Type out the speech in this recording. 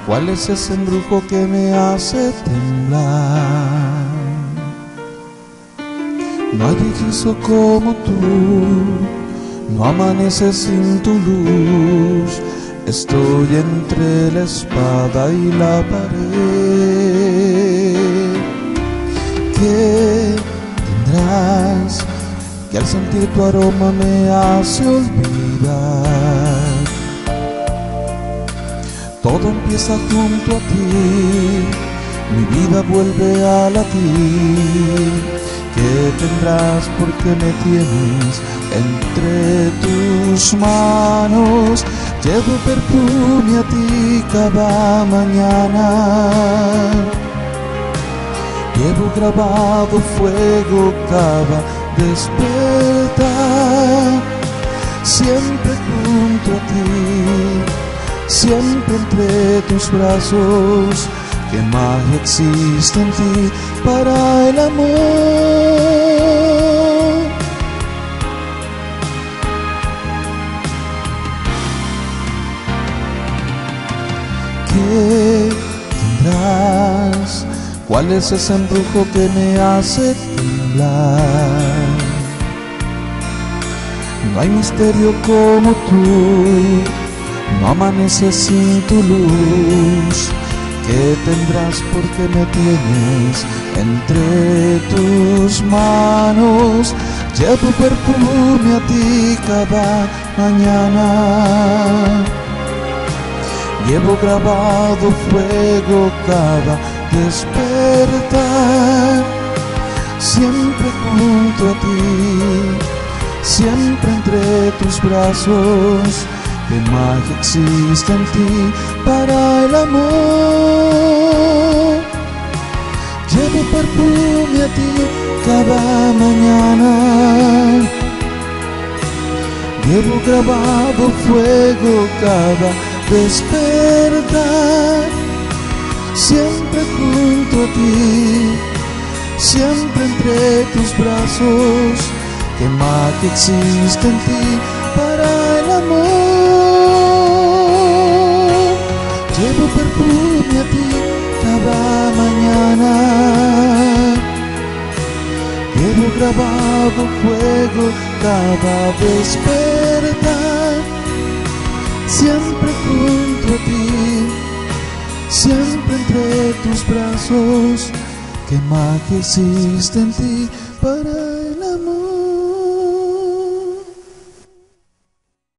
¿Cuál es ese embrujo que me hace temblar? No hay hechizo como tú, no amanece sin tu luz. Estoy entre la espada y la pared. ¿Qué tendrás que al sentir tu aroma me hace olvidar? Todo empieza junto a ti, mi vida vuelve a latir. ¿Qué tendrás porque me tienes entre tus manos? Llevo perfume a ti cada mañana. Llevo grabado fuego cada despertar. Siempre junto a ti, siempre entre tus brazos. ¿Qué magia existe en ti para el amor? ¿Qué tendrás? ¿Cuál es ese embrujo que me hace temblar? No hay misterio como tú, no amanece sin tu luz. ¿Qué tendrás porque me tienes entre tus manos? Llevo perfume a ti cada mañana. Llevo grabado fuego cada despertar. Siempre junto a ti, siempre entre tus brazos. ¿Qué magia existe en ti para el amor? Llevo perfume a ti cada mañana. Llevo grabado fuego cada despertar. Siempre junto a ti, siempre entre tus brazos. ¿Qué magia existe en ti para el amor? Llevo perfume a ti cada mañana. Llevo grabado fuego cada despertar. Siempre junto a ti, siempre entre tus brazos. ¿Qué magia existe en ti para